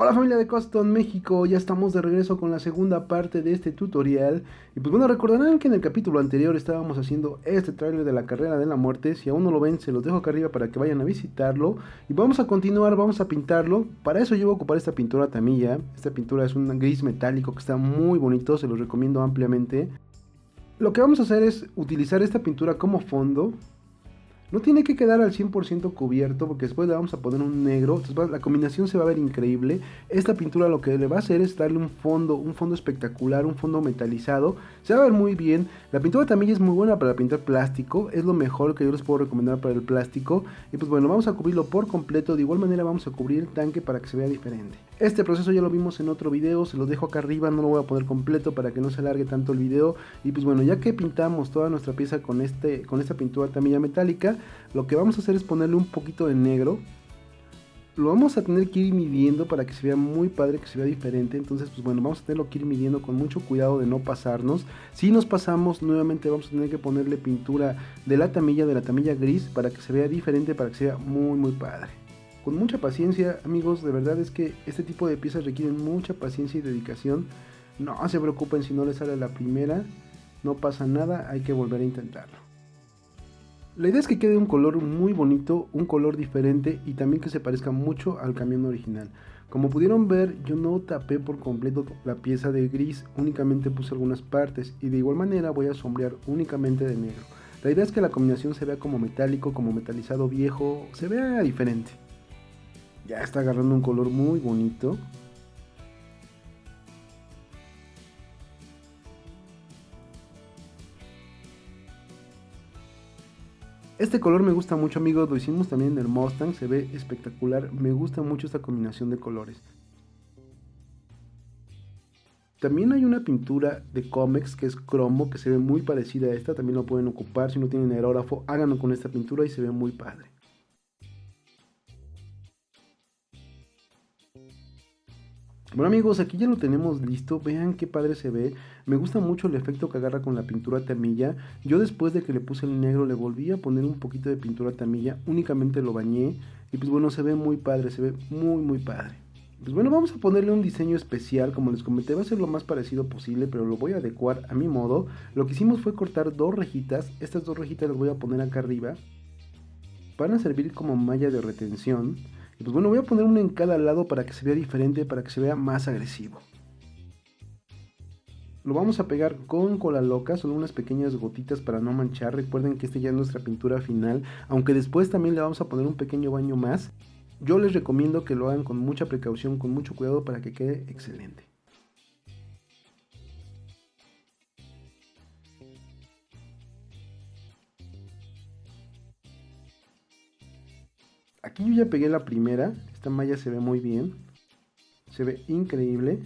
Hola familia de Custom México, ya estamos de regreso con la segunda parte de este tutorial. Y pues bueno, recordarán que en el capítulo anterior estábamos haciendo este tráiler de la carrera de la muerte. Si aún no lo ven, se los dejo acá arriba para que vayan a visitarlo. Y vamos a continuar, vamos a pintarlo. Para eso yo voy a ocupar esta pintura Tamiya. Esta pintura es un gris metálico que está muy bonito, se los recomiendo ampliamente. Lo que vamos a hacer es utilizar esta pintura como fondo. No tiene que quedar al 100% cubierto porque después le vamos a poner un negro. Entonces la combinación se va a ver increíble. Esta pintura lo que le va a hacer es darle un fondo espectacular, un fondo metalizado. Se va a ver muy bien. La pintura también es muy buena para pintar plástico. Es lo mejor que yo les puedo recomendar para el plástico. Y pues bueno, vamos a cubrirlo por completo. De igual manera vamos a cubrir el tanque para que se vea diferente. Este proceso ya lo vimos en otro video. Se los dejo acá arriba. No lo voy a poner completo para que no se alargue tanto el video. Y pues bueno, ya que pintamos toda nuestra pieza con esta pintura Tamiya metálica, lo que vamos a hacer es ponerle un poquito de negro. Lo vamos a tener que ir midiendo para que se vea muy padre, que se vea diferente. Entonces pues bueno, vamos a tenerlo que ir midiendo con mucho cuidado de no pasarnos. Si nos pasamos, nuevamente vamos a tener que ponerle pintura de la Tamiya gris, para que se vea diferente, para que se vea muy padre. Con mucha paciencia, amigos, de verdad es que este tipo de piezas requieren mucha paciencia y dedicación. No se preocupen si no les sale la primera, no pasa nada, hay que volver a intentarlo. La idea es que quede un color muy bonito, un color diferente y también que se parezca mucho al camión original. Como pudieron ver, yo no tapé por completo la pieza de gris, únicamente puse algunas partes y de igual manera voy a sombrear únicamente de negro. La idea es que la combinación se vea como metálico, como metalizado viejo, se vea diferente. Ya está agarrando un color muy bonito. Este color me gusta mucho, amigos, lo hicimos también en el Mustang, se ve espectacular, me gusta mucho esta combinación de colores. También hay una pintura de Comex que es cromo, que se ve muy parecida a esta, también lo pueden ocupar, si no tienen aerógrafo, háganlo con esta pintura y se ve muy padre. Bueno amigos, aquí ya lo tenemos listo, vean qué padre se ve, me gusta mucho el efecto que agarra con la pintura Tamiya. Yo después de que le puse el negro le volví a poner un poquito de pintura Tamiya, únicamente lo bañé y pues bueno, se ve muy padre, se ve muy padre. Pues bueno, vamos a ponerle un diseño especial, como les comenté, va a ser lo más parecido posible, pero lo voy a adecuar a mi modo. Lo que hicimos fue cortar dos rejitas, estas dos rejitas las voy a poner acá arriba, van a servir como malla de retención. Y pues bueno, voy a poner una en cada lado para que se vea diferente, para que se vea más agresivo. Lo vamos a pegar con cola loca, solo unas pequeñas gotitas para no manchar. Recuerden que esta ya es nuestra pintura final, aunque después también le vamos a poner un pequeño baño más. Yo les recomiendo que lo hagan con mucha precaución, con mucho cuidado para que quede excelente. Aquí yo ya pegué la primera, esta malla se ve muy bien, se ve increíble.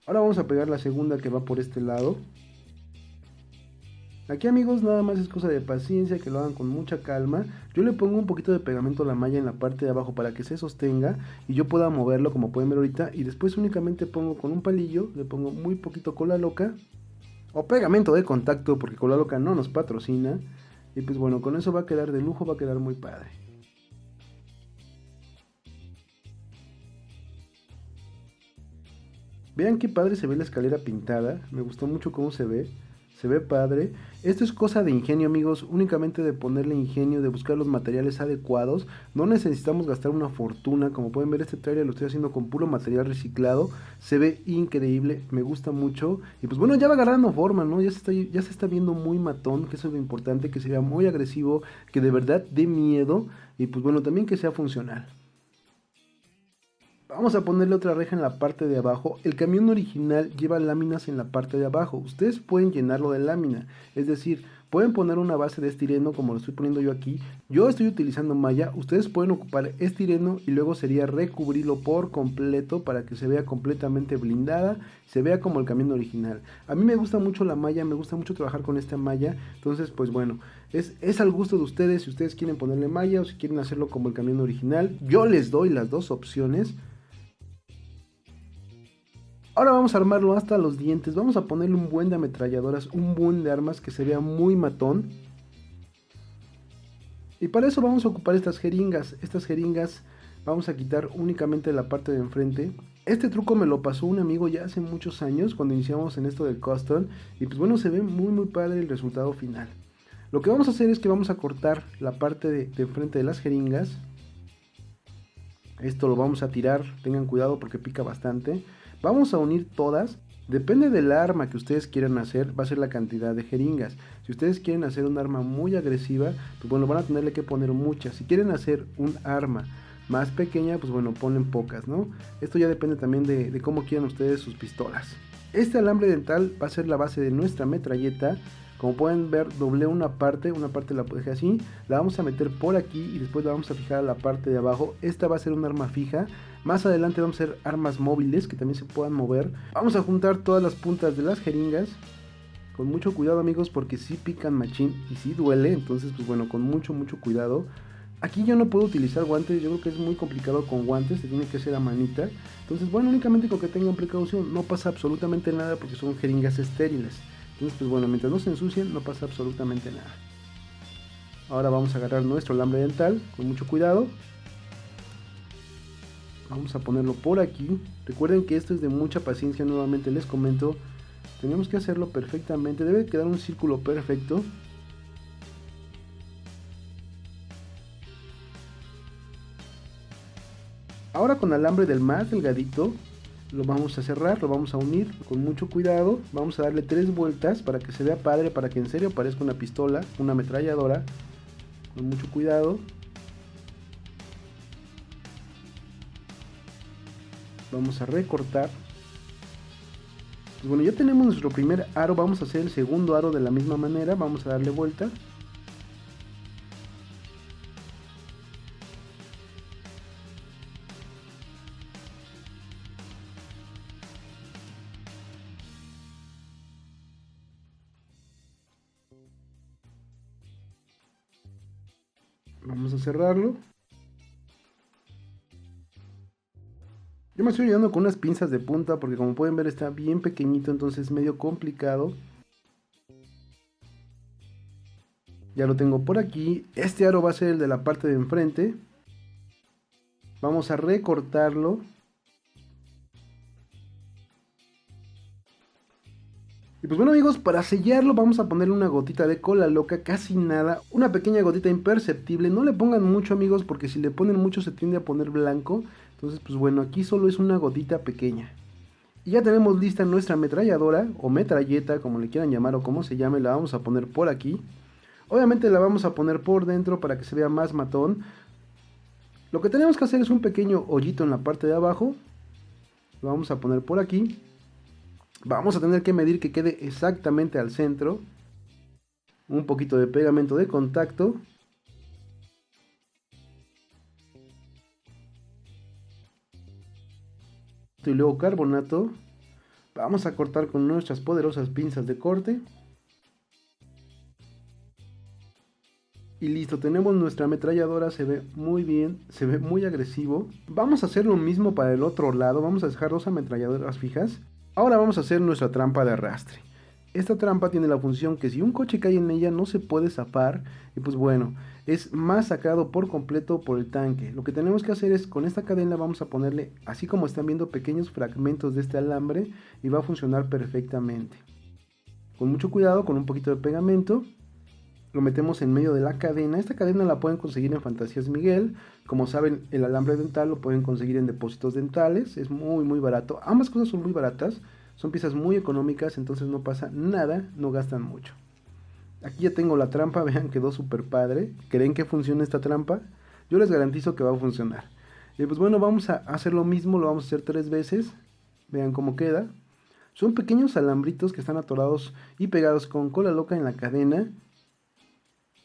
Ahora vamos a pegar la segunda que va por este lado. Aquí amigos nada más es cosa de paciencia, que lo hagan con mucha calma. Yo le pongo un poquito de pegamento a la malla en la parte de abajo para que se sostenga y yo pueda moverlo como pueden ver ahorita. Y después únicamente pongo con un palillo, le pongo muy poquito cola loca o pegamento de contacto porque cola loca no nos patrocina. Y pues bueno, con eso va a quedar de lujo, va a quedar muy padre. Vean qué padre se ve la escalera pintada, me gustó mucho cómo se ve padre. Esto es cosa de ingenio amigos, únicamente de ponerle ingenio, de buscar los materiales adecuados. No necesitamos gastar una fortuna, como pueden ver este trailer lo estoy haciendo con puro material reciclado. Se ve increíble, me gusta mucho. Y pues bueno, ya va agarrando forma, ¿no? Ya se está viendo muy matón, que eso es lo importante, que se vea muy agresivo, que de verdad dé miedo. Y pues bueno, también que sea funcional. Vamos a ponerle otra reja en la parte de abajo. El camión original lleva láminas en la parte de abajo. Ustedes pueden llenarlo de lámina. Es decir, pueden poner una base de estireno como lo estoy poniendo yo aquí. Yo estoy utilizando malla. Ustedes pueden ocupar estireno y luego sería recubrirlo por completo para que se vea completamente blindada. Se vea como el camión original. A mí me gusta mucho la malla. Me gusta mucho trabajar con esta malla. Entonces pues bueno, es al gusto de ustedes. Si ustedes quieren ponerle malla o si quieren hacerlo como el camión original. Yo les doy las dos opciones. Ahora vamos a armarlo hasta los dientes, vamos a ponerle un buen de ametralladoras, un buen de armas que se vea muy matón. Y para eso vamos a ocupar estas jeringas Vamos a quitar únicamente la parte de enfrente. Este truco me lo pasó un amigo ya hace muchos años cuando iniciamos en esto del custom. Y pues bueno, se ve muy padre el resultado final. Lo que vamos a hacer es que vamos a cortar la parte de enfrente de las jeringas. Esto lo vamos a tirar, tengan cuidado porque pica bastante. Vamos a unir todas. Depende del arma que ustedes quieran hacer, va a ser la cantidad de jeringas. Si ustedes quieren hacer un arma muy agresiva, pues bueno, van a tenerle que poner muchas. Si quieren hacer un arma más pequeña, pues bueno, ponen pocas, ¿no? Esto ya depende también de cómo quieran ustedes sus pistolas. Este alambre dental va a ser la base de nuestra metralleta. Como pueden ver, doblé una parte la dejé así, la vamos a meter por aquí y después la vamos a fijar a la parte de abajo. Esta va a ser un arma fija. Más adelante vamos a hacer armas móviles que también se puedan mover. Vamos a juntar todas las puntas de las jeringas. Con mucho cuidado, amigos, porque sí pican machín y sí duele. Entonces, pues bueno, con mucho cuidado. Aquí yo no puedo utilizar guantes, yo creo que es muy complicado con guantes, se tiene que hacer a manita. Entonces, bueno, únicamente con que tengan precaución, no pasa absolutamente nada porque son jeringas estériles. Entonces, pues bueno, mientras no se ensucien, no pasa absolutamente nada. Ahora vamos a agarrar nuestro alambre dental con mucho cuidado. Vamos a ponerlo por aquí. Recuerden que esto es de mucha paciencia, nuevamente les comento. Tenemos que hacerlo perfectamente, debe quedar un círculo perfecto. Ahora con alambre del más delgadito lo vamos a cerrar, lo vamos a unir con mucho cuidado. Vamos a darle 3 vueltas para que se vea padre, para que en serio parezca una pistola, una ametralladora. Con mucho cuidado. Vamos a recortar. Pues bueno, ya tenemos nuestro primer aro, vamos a hacer el segundo aro de la misma manera, vamos a darle vuelta. Vamos a cerrarlo. Yo me estoy ayudando con unas pinzas de punta porque como pueden ver está bien pequeñito, entonces es medio complicado. Ya lo tengo por aquí. Este aro va a ser el de la parte de enfrente. Vamos a recortarlo. Y pues bueno, amigos, para sellarlo vamos a ponerle una gotita de cola loca, casi nada, una pequeña gotita imperceptible. No le pongan mucho, amigos, porque si le ponen mucho se tiende a poner blanco. Entonces pues bueno, aquí solo es una gotita pequeña. Y ya tenemos lista nuestra ametralladora o metralleta, como le quieran llamar o como se llame. La vamos a poner por aquí. Obviamente la vamos a poner por dentro para que se vea más matón. Lo que tenemos que hacer es un pequeño hoyito en la parte de abajo. Lo vamos a poner por aquí. Vamos a tener que medir que quede exactamente al centro. Un poquito de pegamento de contacto. Y luego carbonato. Vamos a cortar con nuestras poderosas pinzas de corte. Y listo, tenemos nuestra ametralladora, se ve muy bien, se ve muy agresivo. Vamos a hacer lo mismo para el otro lado, vamos a dejar 2 ametralladoras fijas. Ahora vamos a hacer nuestra trampa de arrastre. Esta trampa tiene la función que si un coche cae en ella no se puede zafar. Y pues bueno, es masacrado por completo por el tanque. Lo que tenemos que hacer es con esta cadena vamos a ponerle, así como están viendo, pequeños fragmentos de este alambre. Y va a funcionar perfectamente. Con mucho cuidado, con un poquito de pegamento. Lo metemos en medio de la cadena. Esta cadena la pueden conseguir en Fantasías Miguel. Como saben, el alambre dental lo pueden conseguir en depósitos dentales. Es muy barato. Ambas cosas son muy baratas. Son piezas muy económicas, entonces no pasa nada, no gastan mucho. Aquí ya tengo la trampa, vean, quedó súper padre. ¿Creen que funciona esta trampa? Yo les garantizo que va a funcionar. Y pues bueno, vamos a hacer lo mismo, lo vamos a hacer 3 veces. Vean cómo queda. Son pequeños alambritos que están atorados y pegados con cola loca en la cadena.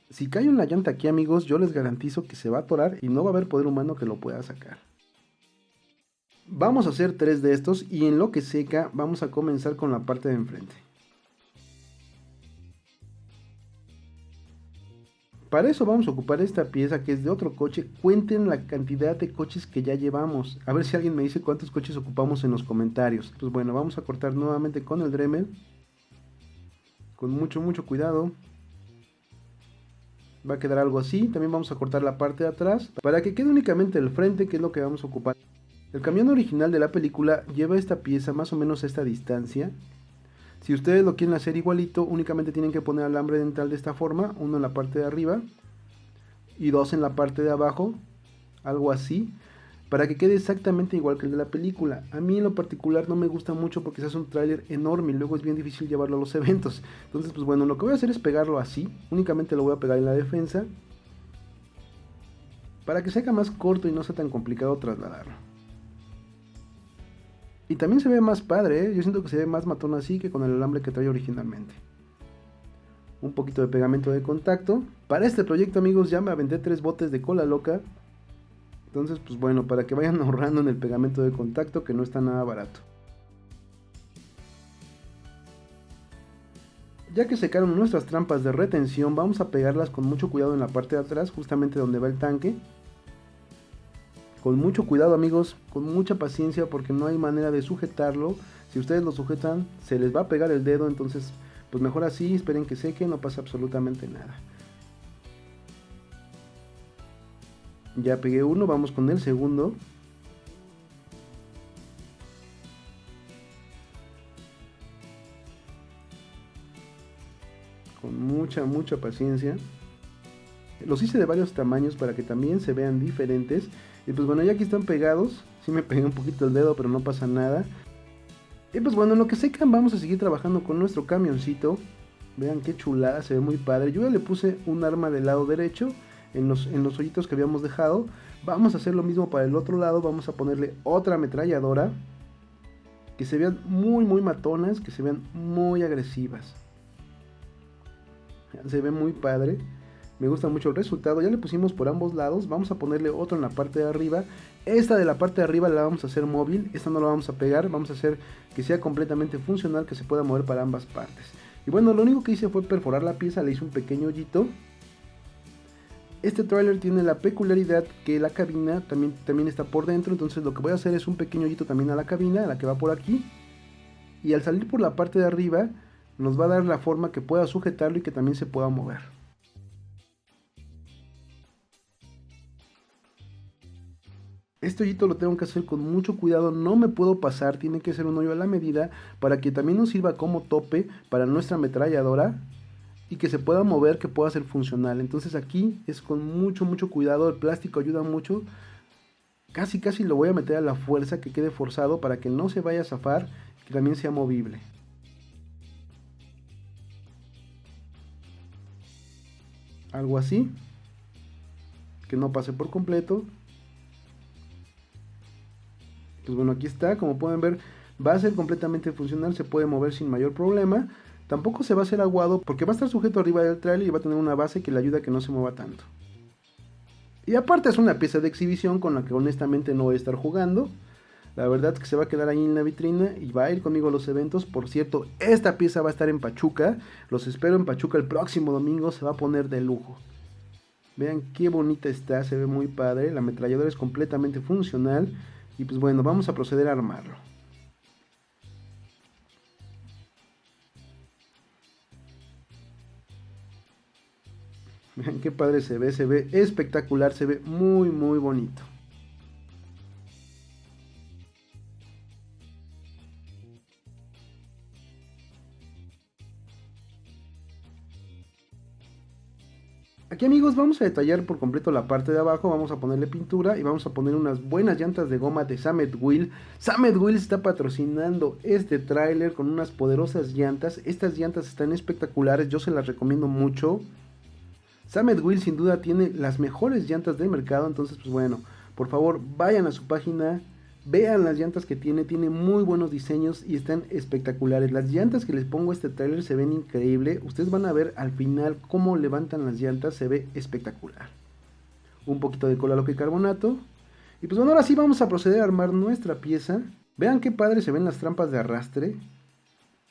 Si cae una llanta aquí, amigos, yo les garantizo que se va a atorar y no va a haber poder humano que lo pueda sacar. Vamos a hacer 3 de estos y en lo que seca vamos a comenzar con la parte de enfrente. Para eso vamos a ocupar esta pieza que es de otro coche. Cuenten la cantidad de coches que ya llevamos. A ver si alguien me dice cuántos coches ocupamos en los comentarios. Pues bueno, vamos a cortar nuevamente con el Dremel. Con mucho cuidado. Va a quedar algo así. También vamos a cortar la parte de atrás para que quede únicamente el frente, que es lo que vamos a ocupar. El camión original de la película lleva esta pieza más o menos a esta distancia. Si ustedes lo quieren hacer igualito, únicamente tienen que poner alambre dental de esta forma, uno en la parte de arriba y dos en la parte de abajo, algo así, para que quede exactamente igual que el de la película. A mí en lo particular no me gusta mucho porque se hace un tráiler enorme y luego es bien difícil llevarlo a los eventos. Entonces pues bueno, lo que voy a hacer es pegarlo así, únicamente lo voy a pegar en la defensa, para que sea más corto y no sea tan complicado trasladarlo. Y también se ve más padre, ¿eh? Yo siento que se ve más matón así que con el alambre que trae originalmente. Un poquito de pegamento de contacto. Para este proyecto, amigos, ya me aventé 3 botes de cola loca. Entonces, pues bueno, para que vayan ahorrando en el pegamento de contacto, que no está nada barato. Ya que secaron nuestras trampas de retención, vamos a pegarlas con mucho cuidado en la parte de atrás, justamente donde va el tanque. Con mucho cuidado, amigos, con mucha paciencia, porque no hay manera de sujetarlo. Si ustedes lo sujetan, se les va a pegar el dedo, entonces pues mejor así, esperen que seque, no pasa absolutamente nada. Ya pegué uno, vamos con el segundo. Con mucha paciencia. Los hice de varios tamaños para que también se vean diferentes. Y pues bueno, ya aquí están pegados. Sí me pegué un poquito el dedo, pero no pasa nada. Y pues bueno, en lo que secan vamos a seguir trabajando con nuestro camioncito. Vean qué chulada, se ve muy padre. Yo ya le puse un arma del lado derecho en los hoyitos que habíamos dejado. Vamos a hacer lo mismo para el otro lado. Vamos a ponerle otra ametralladora. Que se vean muy matonas, que se vean muy agresivas. Se ve muy padre. Me gusta mucho el resultado. Ya le pusimos por ambos lados. Vamos a ponerle otro en la parte de arriba. Esta de la parte de arriba la vamos a hacer móvil. Esta no la vamos a pegar. Vamos a hacer que sea completamente funcional, que se pueda mover para ambas partes. Y bueno, lo único que hice fue perforar la pieza. Le hice un pequeño hoyito. Este tráiler tiene la peculiaridad que la cabina también está por dentro. Entonces lo que voy a hacer es un pequeño hoyito también a la cabina, a la que va por aquí. Y al salir por la parte de arriba nos va a dar la forma que pueda sujetarlo y que también se pueda mover. Este hoyito lo tengo que hacer con mucho cuidado, no me puedo pasar, tiene que ser un hoyo a la medida para que también nos sirva como tope para nuestra ametralladora y que se pueda mover, que pueda ser funcional. Entonces aquí es con mucho cuidado, el plástico ayuda mucho. Casi lo voy a meter a la fuerza, que quede forzado para que no se vaya a zafar y que también sea movible. Algo así, que no pase por completo. Pues bueno, aquí está, como pueden ver, va a ser completamente funcional, se puede mover sin mayor problema. Tampoco se va a hacer aguado porque va a estar sujeto arriba del trailer y va a tener una base que le ayuda a que no se mueva tanto. Y aparte es una pieza de exhibición con la que honestamente no voy a estar jugando. La verdad es que se va a quedar ahí en la vitrina y va a ir conmigo a los eventos. Por cierto, esta pieza va a estar en Pachuca. Los espero en Pachuca el próximo domingo, se va a poner de lujo. Vean qué bonita está, se ve muy padre. La ametralladora es completamente funcional. Y pues bueno, vamos a proceder a armarlo. Vean qué padre se ve espectacular, se ve muy bonito. Aquí, amigos, vamos a detallar por completo la parte de abajo, vamos a ponerle pintura y vamos a poner unas buenas llantas de goma de Summit Wheel. Summit Wheel está patrocinando este tráiler con unas poderosas llantas. Estas llantas están espectaculares, yo se las recomiendo mucho. Summit Wheel sin duda tiene las mejores llantas del mercado, entonces pues bueno, por favor vayan a su página, vean las llantas que tiene muy buenos diseños y están espectaculares. Las llantas que les pongo a este trailer se ven increíble. Ustedes van a ver al final cómo levantan las llantas, se ve espectacular. Un poquito de cola loca y carbonato. Y pues bueno, ahora sí vamos a proceder a armar nuestra pieza. Vean qué padre se ven las trampas de arrastre.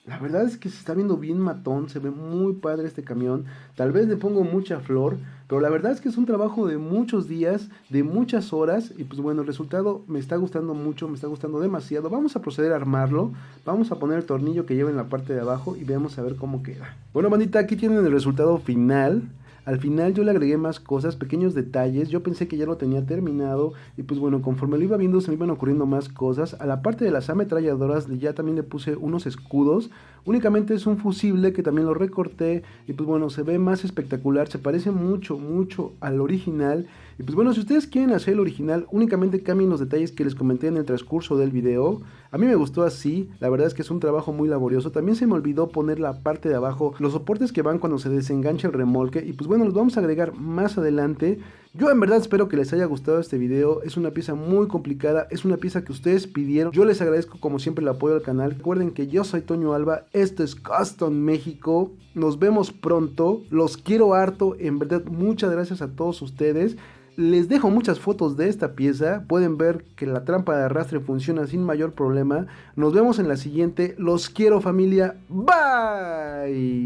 La verdad es que se está viendo bien matón, se ve muy padre este camión. Tal vez le pongo mucha flor, pero la verdad es que es un trabajo de muchos días, de muchas horas. Y pues bueno, el resultado me está gustando mucho, me está gustando demasiado. Vamos a proceder a armarlo. Vamos a poner el tornillo que lleva en la parte de abajo y veamos a ver cómo queda. Bueno, bandita, aquí tienen el resultado final. Al final yo le agregué más cosas, pequeños detalles, yo pensé que ya lo tenía terminado y pues bueno, conforme lo iba viendo se me iban ocurriendo más cosas. A la parte de las ametralladoras ya también le puse unos escudos, únicamente es un fusible que también lo recorté y pues bueno, se ve más espectacular, se parece mucho al original. Y pues bueno, si ustedes quieren hacer el original, únicamente cambien los detalles que les comenté en el transcurso del video. A mí me gustó así, la verdad es que es un trabajo muy laborioso. También se me olvidó poner la parte de abajo, los soportes que van cuando se desengancha el remolque. Y pues bueno, los vamos a agregar más adelante. Yo en verdad espero que les haya gustado este video. Es una pieza muy complicada, es una pieza que ustedes pidieron. Yo les agradezco como siempre el apoyo al canal. Recuerden que yo soy Toño Alba, esto es Custom México. Nos vemos pronto, los quiero harto, en verdad muchas gracias a todos ustedes. Les dejo muchas fotos de esta pieza, pueden ver que la trampa de arrastre funciona sin mayor problema. Nos vemos en la siguiente, los quiero familia, bye.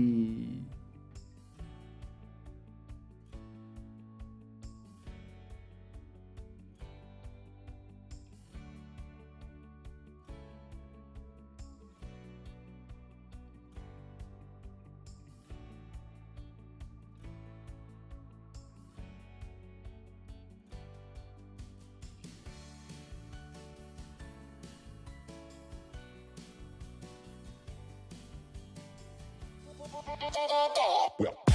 Well.